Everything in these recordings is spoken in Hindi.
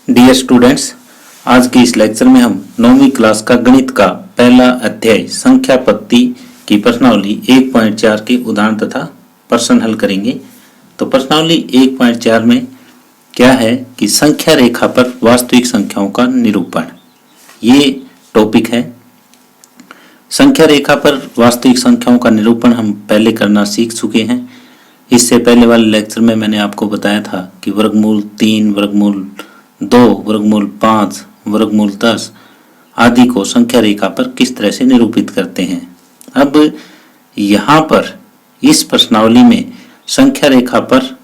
डियर स्टूडेंट्स, आज के इस लेक्चर में हम 9वीं क्लास का गणित का पहला अध्याय संख्या पत्ती की प्रश्नावली 1.4 के उदाहरण तथा प्रश्न हल करेंगे। तो प्रश्नावली 1.4 में क्या है कि संख्या रेखा पर वास्तविक संख्याओं का निरूपण, ये टॉपिक है। संख्या रेखा पर वास्तविक संख्याओं का निरूपण हम पहले करना सीख चुके हैं। इससे पहले वाले लेक्चर में मैंने आपको बताया था कि वर्गमूल 3, वर्गमूल 2, वर्गमूल 5, वर्गमूल 10 आदि को संख्या रेखा पर किस तरह से निरूपित करते हैं। अब यहाँ पर इस प्रश्नावली में संख्या रेखा पर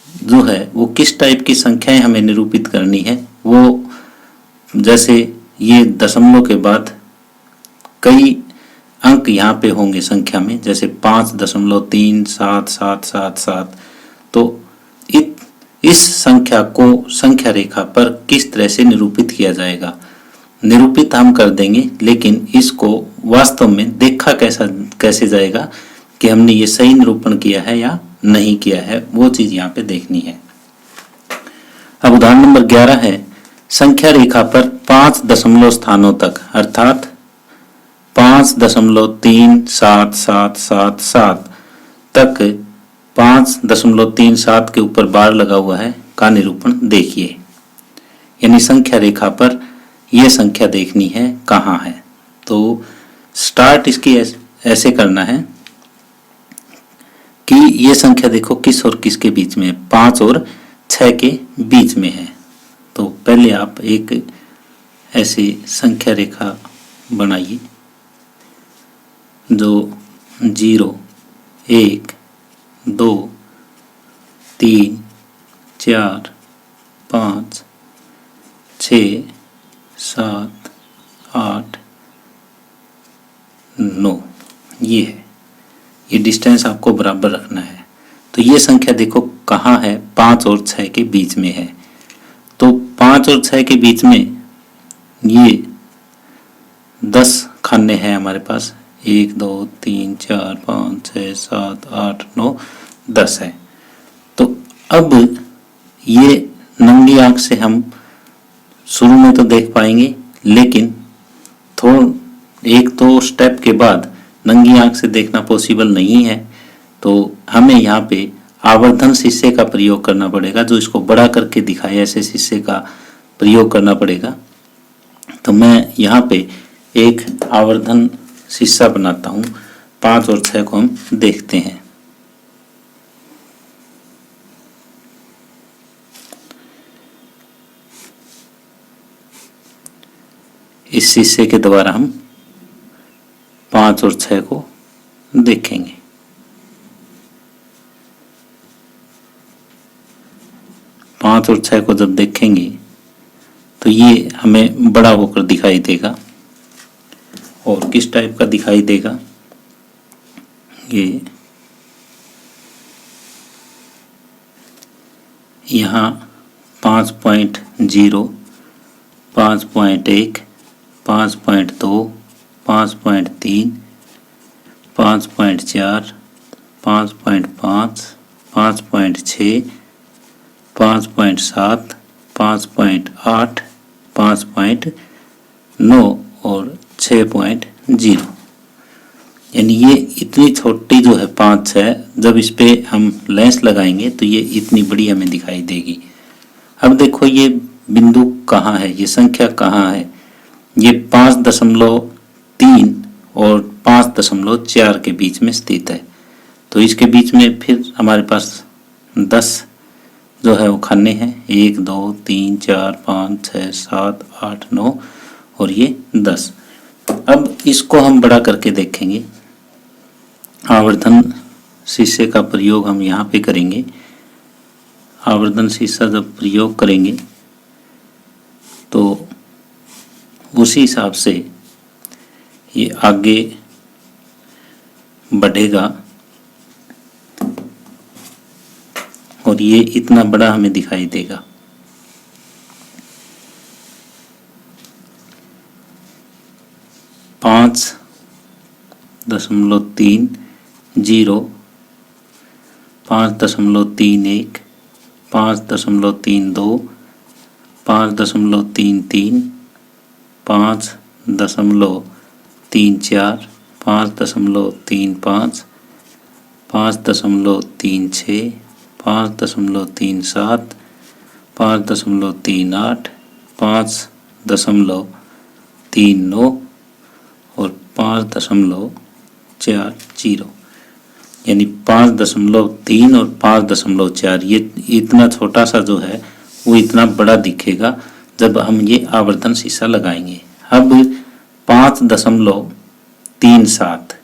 जो है वो किस टाइप की संख्याएं हमें निरूपित करनी है, वो जैसे ये दशमलव के बाद कई अंक यहाँ पे होंगे संख्या में, जैसे 5.377777। तो इस संख्या को संख्या रेखा पर किस तरह से निरूपित किया जाएगा, निरूपित हम कर देंगे, लेकिन इसको वास्तव में देखा कैसे जाएगा कि हमने ये सही निरूपण किया है या नहीं किया है, वो चीज यहाँ पे देखनी है। अब उदाहरण नंबर 11 है, संख्या रेखा पर 5 दशमलव स्थानों तक अर्थात 5.37777 तक 5.37 के ऊपर बार लगा हुआ है का निरूपण देखिए। यानी संख्या रेखा पर यह संख्या देखनी है कहाँ है। तो स्टार्ट इसकी ऐसे करना है कि ये संख्या देखो किस और किसके बीच में है, 5 और 6 के बीच में है। तो पहले आप एक ऐसी संख्या रेखा बनाइए जो 0, 1, 2, 3, 4, 5, 6, 7, 8, 9 ये है। ये डिस्टेंस आपको बराबर रखना है। तो ये संख्या देखो कहाँ है, 5 और 6 के बीच में है। तो 5 और 6 के बीच में ये 10 खाने हैं हमारे पास, 1, 2, 3, 4, 5, 6, 7, 8, 9, 10 है। तो अब ये नंगी आंख से हम शुरू में तो देख पाएंगे, लेकिन एक तो स्टेप के बाद नंगी आंख से देखना पॉसिबल नहीं है। तो हमें यहाँ पे आवर्धन शीशे का प्रयोग करना पड़ेगा, जो इसको बड़ा करके दिखाए ऐसे शीशे का प्रयोग करना पड़ेगा। तो मैं यहाँ पे एक आवर्धन शीशा बनाता हूँ। 5 और 6 को हम देखते हैं। इस शीशे के द्वारा हम 5 और 6 को देखेंगे। पाँच और 6 को जब देखेंगे तो ये हमें बड़ा होकर दिखाई देगा। और किस टाइप का दिखाई देगा, ये यहाँ 5.0, 5.1, 5.2, 5.3, 5.4, 5.5, 5.6, 5.7, 5.8, 5.9 और 6.0। यानी ये इतनी छोटी जो है 5-6, जब इस पे हम लेंस लगाएंगे तो ये इतनी बड़ी हमें दिखाई देगी। अब देखो ये बिंदु कहाँ है, ये संख्या कहाँ है, ये 5.3 और 5.4 के बीच में स्थित है। तो इसके बीच में फिर हमारे पास 10 जो है वो खाने हैं, 1, 2, 3, 4, 5, 6, 7, 8, 9 और ये 10। अब इसको हम बड़ा करके देखेंगे। आवर्धन शीशे का प्रयोग हम यहाँ पे करेंगे। आवर्धन शीशा जब प्रयोग करेंगे तो उसी हिसाब से ये आगे बढ़ेगा और ये इतना बड़ा हमें दिखाई देगा। पाँच 5.30, 5.31, 5.32, 5.33, 5.34, 5.35, 5.36, 5.37, 5.38, 5.39 और 5.40, यानी 5.3 और 5.4। ये इतना छोटा सा जो है वो इतना बड़ा दिखेगा जब हम ये आवर्धन शीशा लगाएंगे। अब 5.37,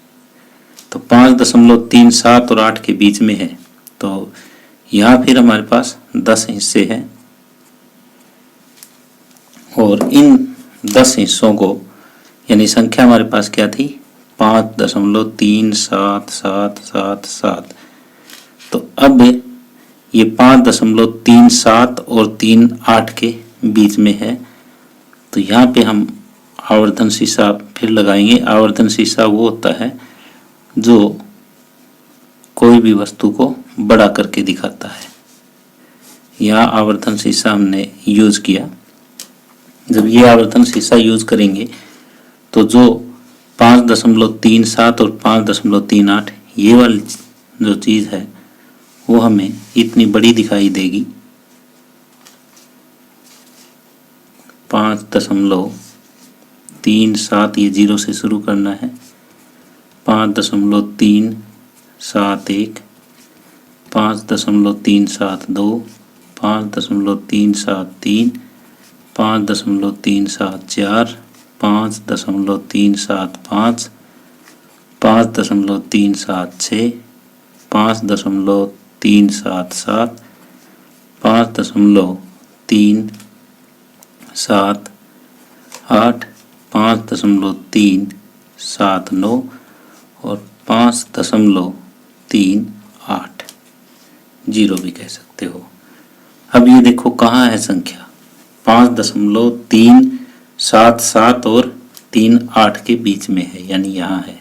तो 5.37 और 8 के बीच में है, तो यहाँ फिर हमारे पास 10 हिस्से हैं और इन 10 हिस्सों को, यानी संख्या हमारे पास क्या थी 5.377777। तो अब ये 5.37 और 3 8 के बीच में है, तो यहाँ पे हम आवर्धन शीशा फिर लगाएंगे। आवर्धन शीशा वो होता है जो कोई भी वस्तु को बड़ा करके दिखाता है। यहाँ आवर्धन शीशा हमने यूज किया। जब ये आवर्धन शीशा यूज करेंगे तो जो 5.37 और 5.38 ये वाली जो चीज़ है वो हमें इतनी बड़ी दिखाई देगी। 5.37, ये 0 से शुरू करना है। 5.371, 5.372, 5.373, 5.374, 5.375, 5.376, 5.377, 5.378, 5.379 और 5.38, 0 भी कह सकते हो। अब ये देखो कहाँ है संख्या, 5.377 और 38 के बीच में है, यानी यहाँ है।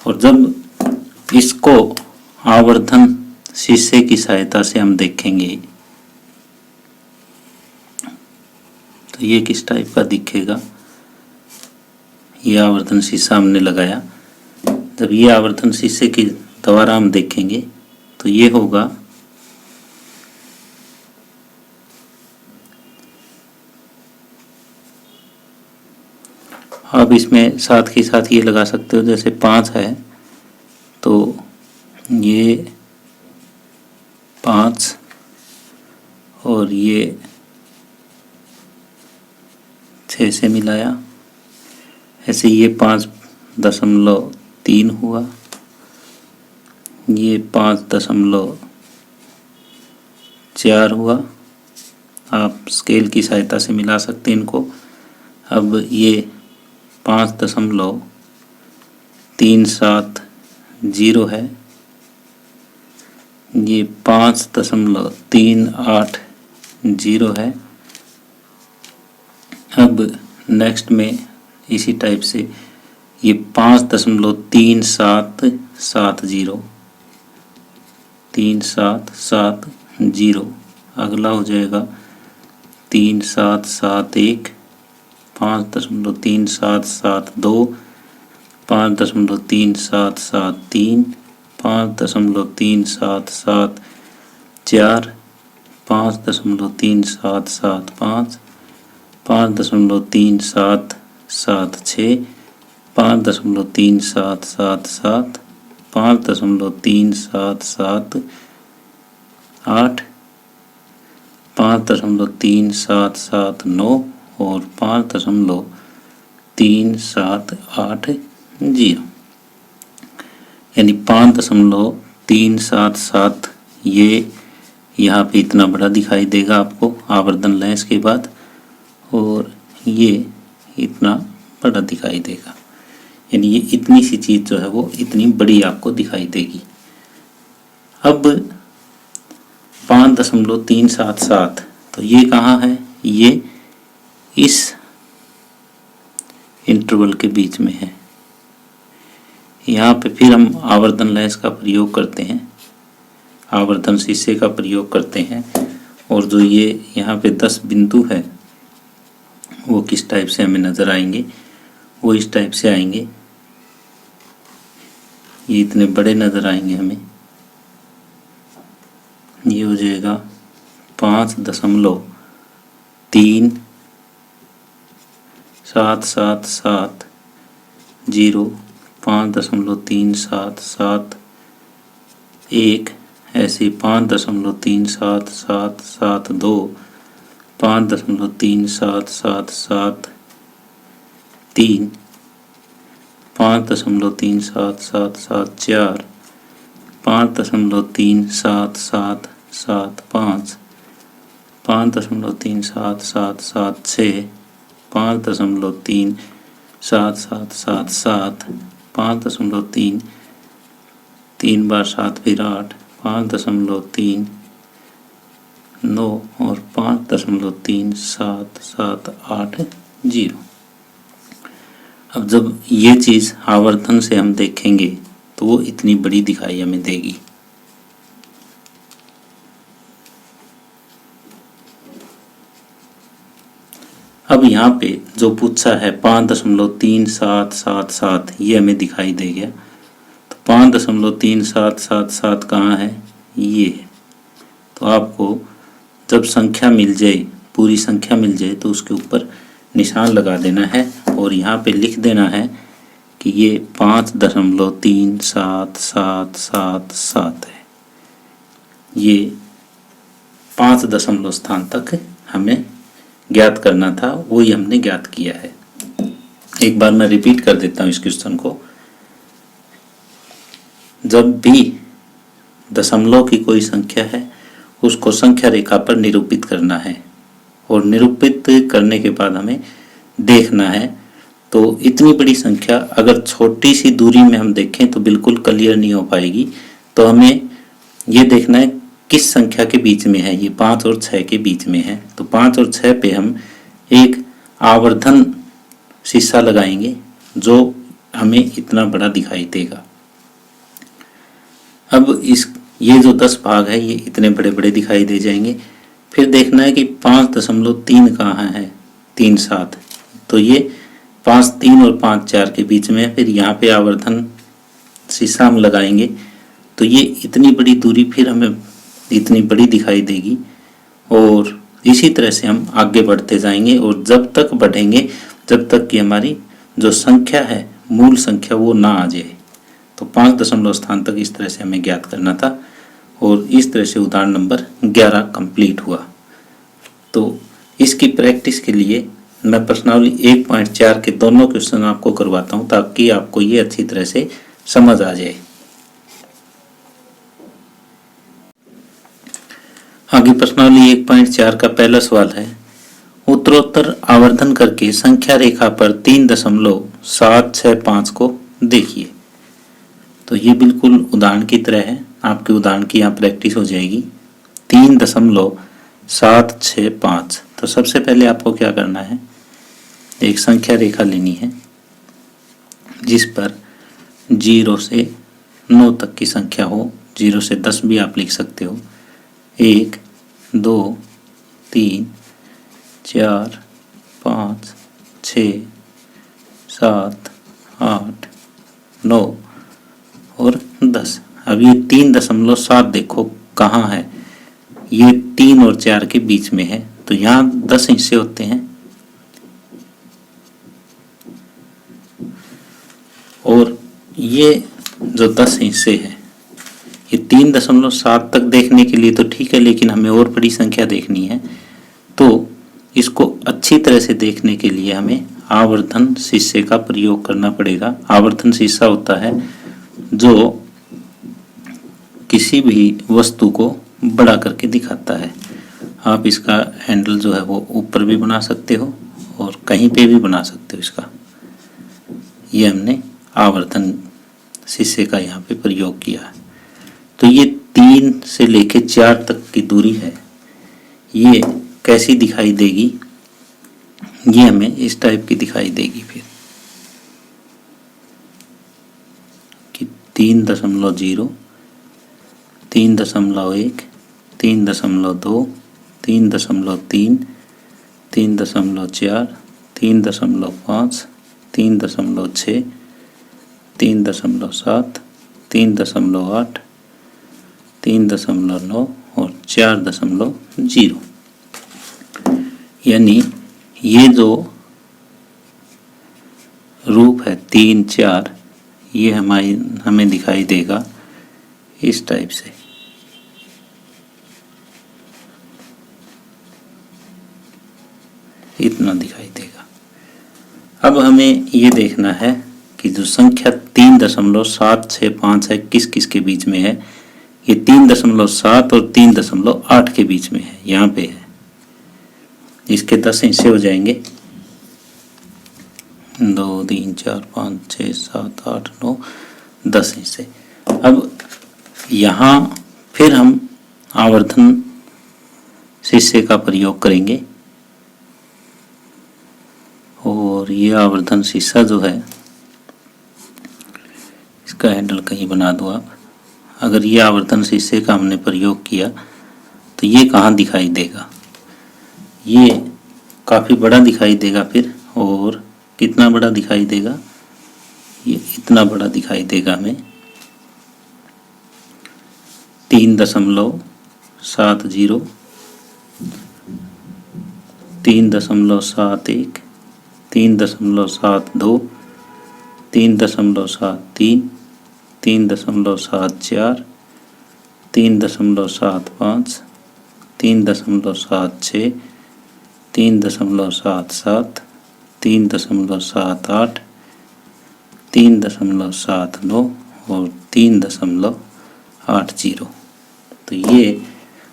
और जब इसको आवर्धन शीशे की सहायता से हम देखेंगे तो ये किस टाइप का दिखेगा। ये आवर्धन शीशा हमने लगाया, जब ये आवर्धन शीशे के द्वारा हम देखेंगे तो ये होगा अब इसमें साथ के साथ ये लगा सकते हो, जैसे 5 है तो ये 5 और ये 6 से मिलाया, ऐसे ये 5.3 हुआ, ये 5.4 हुआ। आप स्केल की सहायता से मिला सकते हैं इनको। अब ये 5.370 है, ये 5.380 है। अब नेक्स्ट में इसी टाइप से ये 5.3770, 3770। अगला हो जाएगा 3771, 5.3772, 5.3773, 5.3774, 5.3775, 5.3776, 5.3777, 5.3778, 5.3779 और 5.3780, यानी 5.377 ये यहाँ पे इतना बड़ा दिखाई देगा आपको आवर्धन लेंस के बाद, और ये इतना बड़ा दिखाई देगा, यानी ये इतनी सी चीज़ जो है वो इतनी बड़ी आपको दिखाई देगी। अब 5.377 तो ये कहाँ है, ये इस इंटरवल के बीच में है। यहाँ पे फिर हम आवर्धन लेंस का प्रयोग करते हैं। आवर्धन शीशे का प्रयोग करते हैं। और जो ये यहाँ पे 10 बिंदु है वो किस टाइप से हमें नज़र आएंगे, वो इस टाइप से आएंगे। ये इतने बड़े नज़र आएंगे हमें। ये हो जाएगा 5.3 777 0 5.377 1 ऐसे 5.37772 5.3777 3 5.37774 5.37775 5.37776 5.37777 5.3 3 बार 7 फिर 8 5.3 9 और 5.3780। अब जब ये चीज़ आवर्धन से हम देखेंगे तो वो इतनी बड़ी दिखाई हमें देगी। अब यहाँ पे जो पूछा है 5.3777 ये हमें दिखाई दे गया। तो 5.3777 कहाँ है, ये है। तो आपको जब संख्या मिल जाए, पूरी संख्या मिल जाए, तो उसके ऊपर निशान लगा देना है और यहाँ पे लिख देना है कि ये 5.3777 है। ये 5 दशमलव स्थान तक हमें ज्ञात करना था, वही हमने ज्ञात किया है। एक बार मैं रिपीट कर देता हूँ इस क्वेश्चन को। जब भी दशमलव की कोई संख्या है उसको संख्या रेखा पर निरूपित करना है और निरूपित करने के बाद हमें देखना है। तो इतनी बड़ी संख्या अगर छोटी सी दूरी में हम देखें तो बिल्कुल क्लियर नहीं हो पाएगी। तो हमें ये देखना है किस संख्या के बीच में है। ये 5 और 6 के बीच में है। तो 5 और 6 पे हम एक आवर्धन शीशा लगाएंगे जो हमें इतना बड़ा दिखाई देगा। अब ये जो 10 भाग है ये इतने बड़े बड़े दिखाई दे जाएंगे। फिर देखना है कि 5.3 कहाँ है, 3 7। तो ये 5 3 और 5 4 के बीच में है। फिर यहाँ पे आवर्धन शीशा हम लगाएंगे तो ये इतनी बड़ी दूरी फिर हमें इतनी बड़ी दिखाई देगी। और इसी तरह से हम आगे बढ़ते जाएंगे और जब तक बढ़ेंगे जब तक कि हमारी जो संख्या है मूल संख्या वो ना आ जाए। तो 5 दशमलव स्थान तक इस तरह से हमें ज्ञात करना था और इस तरह से उदाहरण नंबर 11 कंप्लीट हुआ। तो इसकी प्रैक्टिस के लिए मैं प्रश्नावली 1.4 के दोनों क्वेश्चन आपको करवाता हूं ताकि आपको ये अच्छी तरह से समझ आ जाए। आगे प्रश्नावली 1.4 का पहला सवाल है, उत्तरोत्तर आवर्धन करके संख्या रेखा पर 3.765 को देखिए। तो ये बिल्कुल उदाहरण की तरह है, आपके उदाहरण की यहाँ प्रैक्टिस हो जाएगी। 3.765। तो सबसे पहले आपको क्या करना है, एक संख्या रेखा लेनी है जिस पर 0 से 9 तक की संख्या हो। 0 से 10 भी आप लिख सकते हो। 1 2 3 4 5 6 7 8 9 और 10। अब ये 3.7 देखो कहाँ है, ये 3 और 4 के बीच में है। तो यहाँ 10 हिस्से होते हैं और ये जो 10 हिस्से हैं ये 3.7 तक देखने के लिए तो ठीक है, लेकिन हमें और बड़ी संख्या देखनी है। तो इसको अच्छी तरह से देखने के लिए हमें आवर्धन शीशे का प्रयोग करना पड़ेगा। आवर्धन शीशा होता है जो किसी भी वस्तु को बड़ा करके दिखाता है। आप इसका हैंडल जो है वो ऊपर भी बना सकते हो और कहीं पे भी बना सकते हो इसका। ये हमने आवर्धन शीशे का यहाँ पे प्रयोग किया है। तो ये 3 से लेके 4 तक की दूरी है, ये कैसी दिखाई देगी, ये हमें इस टाइप की दिखाई देगी। फिर कि 3.0 3.1, 3.2, 3.3, 3.4, 3.5, 3.6, 3.7, 3.8, 3.9 और 4.0। यानी ये जो रूप है 3, 4, ये हमें दिखाई देगा इस टाइप से। इतना दिखाई देगा। अब हमें ये देखना है कि जो संख्या 3.765 है किस किस के बीच में है। ये 3.7 और 3.8 के बीच में है, यहाँ पे है। इसके 10 हिस्से हो जाएंगे, 2, 3, 4, 5, 6, 7, 8, 9, 10 हिस्से। अब यहाँ फिर हम आवर्धन शीर्षे का प्रयोग करेंगे और ये आवर्धन शीर्षा जो है इसका हैंडल कहीं बना दो आप। अगर ये आवर्धन शीर्षे का हमने प्रयोग किया तो ये कहाँ दिखाई देगा, ये काफ़ी बड़ा दिखाई देगा फिर। और कितना बड़ा दिखाई देगा, ये इतना बड़ा दिखाई देगा हमें। 3.70, 3.71, 3.72, 3.73, 3.74, 3.75, 3.76, 3.77, 3.78, 3.79 और 3.80। तो ये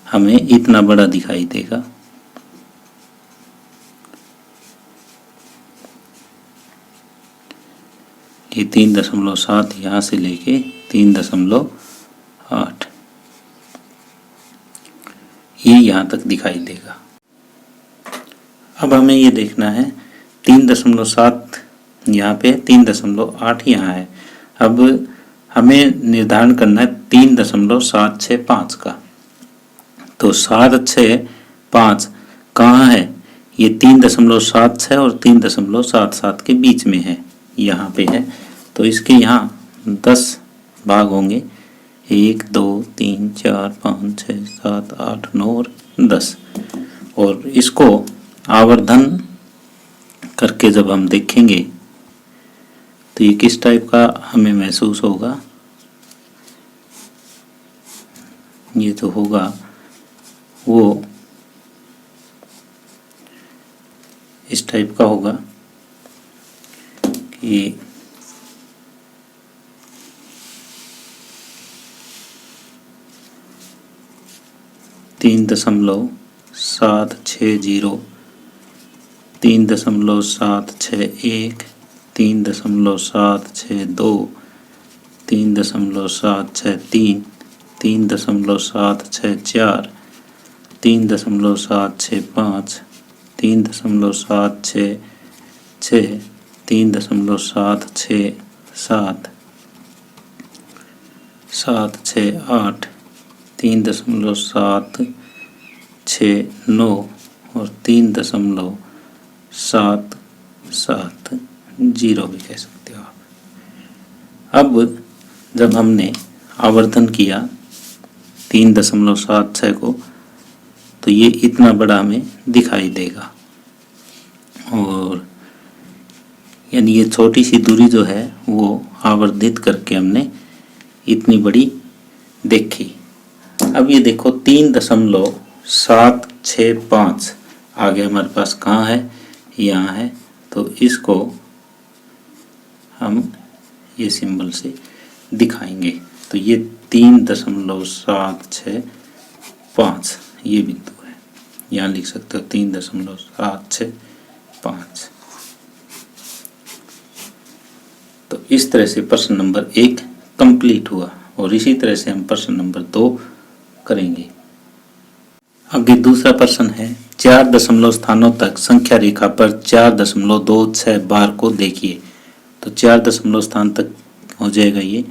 हमें इतना बड़ा दिखाई देगा। ये 3.7 यहाँ से लेके 3.8 ये यहाँ तक दिखाई देगा। अब हमें ये देखना है 3.7 यहाँ पे, 3.8 यहाँ है। अब हमें निर्धारण करना है 3.765 का। तो 765 कहाँ है, ये 3.76 और 3.77 के बीच में है, यहाँ पे है। तो इसके यहाँ 10 भाग होंगे, 1, 2, 3, 4, 5, 6, 7, 8, 9 और 10। और इसको आवर्धन करके जब हम देखेंगे तो ये किस टाइप का हमें महसूस होगा। ये तो होगा वो इस टाइप का होगा कि 3.760, 3.761, 3.762, 3.763, 3.764, 3.765, 3.766, 3.767, 768, 3.769 और 3.770 भी कह सकते हो आप। अब जब हमने आवर्धन किया 3.76 को तो ये इतना बड़ा हमें दिखाई देगा। और यानी ये छोटी सी दूरी जो है वो आवर्धित करके हमने इतनी बड़ी देखी। अब ये देखो 3.765 आगे हमारे पास कहाँ है, यहाँ है। तो इसको हम ये सिंबल से दिखाएंगे। तो ये 3.765 ये बिंदु है, यहाँ लिख सकते हो 3.765। तो इस तरह से प्रश्न नंबर 1 कंप्लीट हुआ और इसी तरह से हम प्रश्न नंबर 2 करेंगे। आगे दूसरा प्रश्न है 4 दशमलव स्थानों तक संख्या रेखा पर 4.26 बार को देखिए। तो 4 दशमलव स्थान तक हो जाएगा ये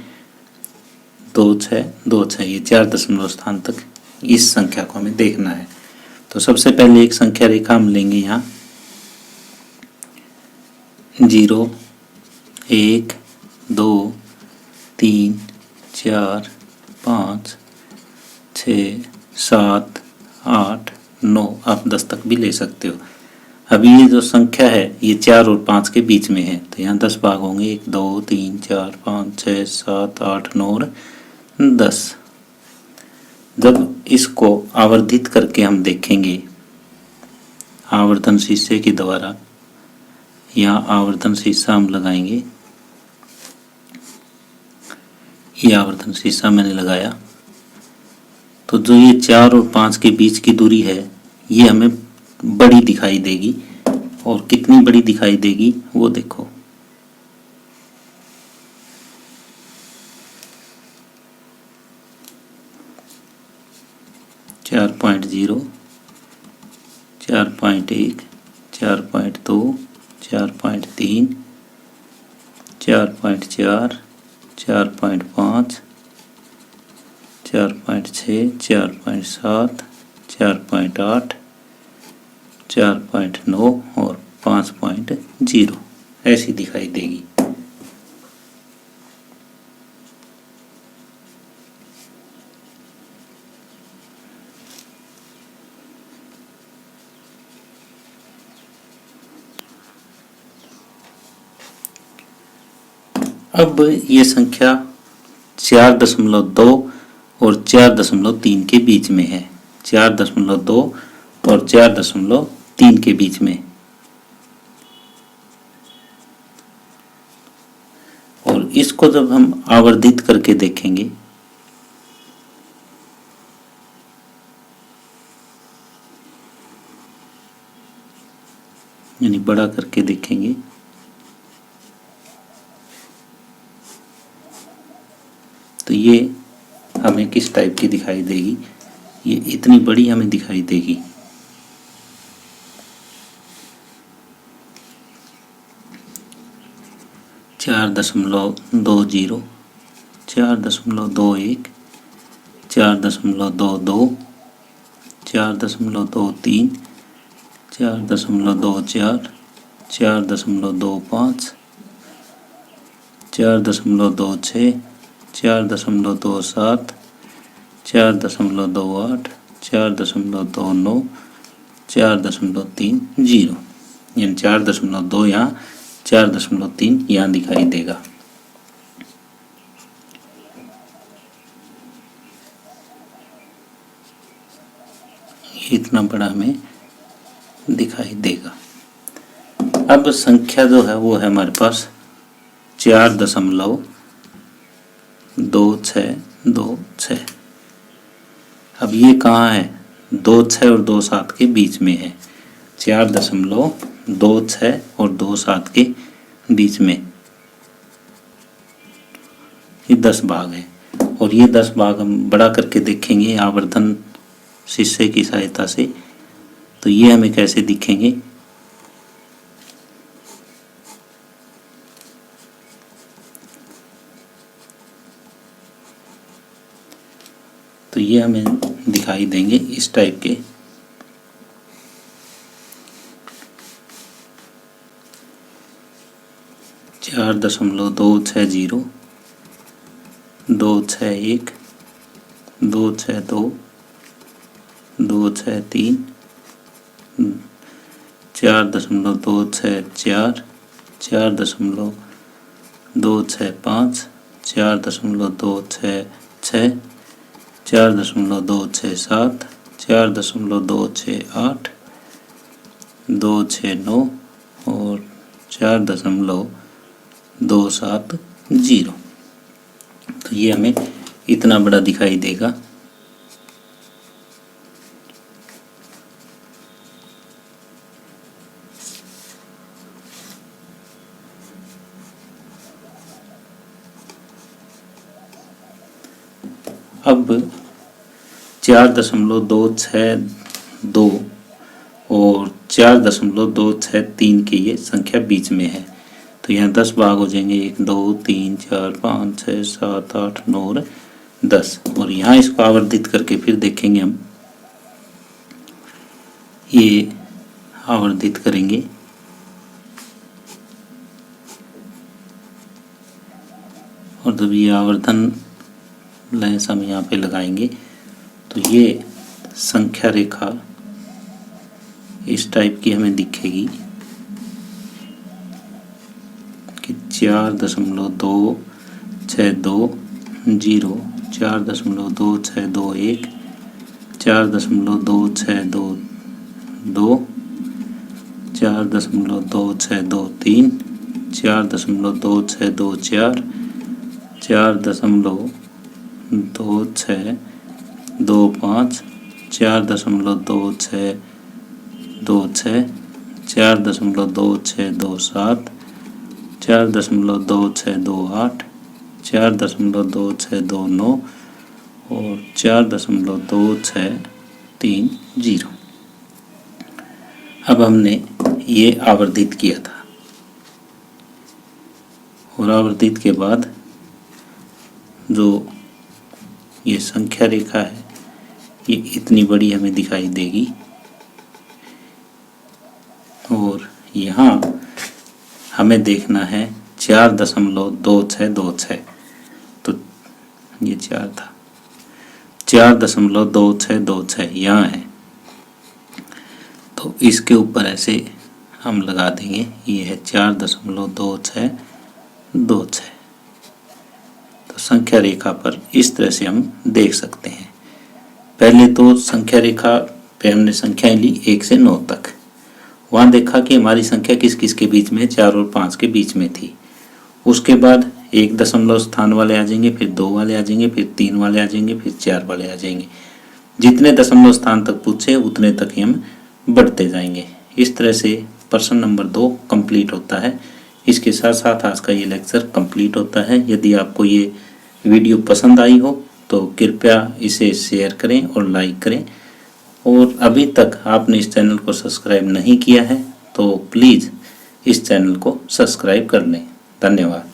2 6 ये 4 दशमलव स्थान तक इस संख्या को हमें देखना है। तो सबसे पहले एक संख्या रेखा हम लेंगे यहाँ 0 1 2 3 4 5 6 7 8 9, आप 10 तक भी ले सकते हो। अभी ये जो संख्या है ये 4 और 5 के बीच में है, तो यहाँ 10 भाग होंगे, 1 2 3 4 5 6 7 8 9 और 10। जब इसको आवर्धित करके हम देखेंगे आवर्धन शीर्षे के द्वारा, यहाँ आवर्धन शीर्षा हम लगाएंगे, ये आवर्धन शीर्षा मैंने लगाया, तो जो ये 4 और 5 के बीच की दूरी है ये हमें बड़ी दिखाई देगी। और कितनी बड़ी दिखाई देगी वो देखो, चार 4.0 4.1 4.2 4.3 4.4 4.5 4.6 4.7 4.8 4.9 और 5.0 ऐसी दिखाई देगी। अब ये संख्या 4.2 और 4.3 के बीच में है, 4.2 और 4.3 के बीच में, और इसको जब हम आवर्धित करके देखेंगे यानी बड़ा करके देखेंगे, तो ये हमें किस टाइप की दिखाई देगी, ये इतनी बड़ी हमें दिखाई देगी। चार 4.20 4.21 4.22 4.23 4.24 4.25 4.26 4.27 4.28 4.29 4.30 यानी 4.2 यहाँ 4.3 यहाँ दिखाई देगा। इतना बड़ा हमें दिखाई देगा। अब संख्या जो है वो है हमारे पास 4.2626। अब ये कहाँ है, 2 6 और 2 7 के बीच में है, 4.26 और 2 7 के बीच में ये 10 भाग है। और ये 10 भाग हम बड़ा करके देखेंगे आवर्धन शीर्षे की सहायता से, तो ये हमें कैसे दिखेंगे, तो ये हमें दिखाई देंगे इस टाइप के। चार 4.260 261 262 263 4.264 4.265 4.266 4.267 4.268 269 और 4.270, तो ये हमें इतना बड़ा दिखाई देगा। अब 4.262 और 4.263 के ये संख्या बीच में है, तो यहाँ 10 भाग हो जाएंगे, 1 2 3 4 5 6 7 8 9 और 10 और यहाँ इसको आवर्धित करके फिर देखेंगे हम, ये आवर्धित करेंगे और जब ये आवर्धन लेंस हम यहाँ पे लगाएंगे तो ये संख्या रेखा इस टाइप की हमें दिखेगी कि 4.262, 4.2621, 4.2622, 4.2623, 4.2624, 4.2625, 4.2626, 4.2627, 4.2628, 4.2629 और 4.2630। अब हमने ये आवर्धित किया था और आवर्धित के बाद जो ये संख्या रेखा है ये इतनी बड़ी हमें दिखाई देगी और यहाँ हमें देखना है 4.2626, तो ये 4 था, 4.2626 यहाँ है, तो इसके ऊपर ऐसे हम लगा देंगे, ये है 4.2626। तो संख्या रेखा पर इस तरह से हम देख सकते हैं। पहले तो संख्या रेखा पे हमने संख्याएं ली 1 से 9 तक, वहाँ देखा कि हमारी संख्या किस किस के बीच में, 4 और 5 के बीच में थी। उसके बाद 1 दशमलव स्थान वाले आ जाएंगे, फिर 2 वाले आ जाएंगे, फिर 3 वाले आ जाएंगे, फिर 4 वाले आ जाएंगे। जितने दशमलव स्थान तक पूछे उतने तक ही हम बढ़ते जाएंगे। इस तरह से प्रश्न नंबर 2 कंप्लीट होता है। इसके साथ साथ आज का ये लेक्चर कंप्लीट होता है। यदि आपको ये वीडियो पसंद आई हो तो कृपया इसे शेयर करें और लाइक करें, और अभी तक आपने इस चैनल को सब्सक्राइब नहीं किया है तो प्लीज़ इस चैनल को सब्सक्राइब कर लें। धन्यवाद।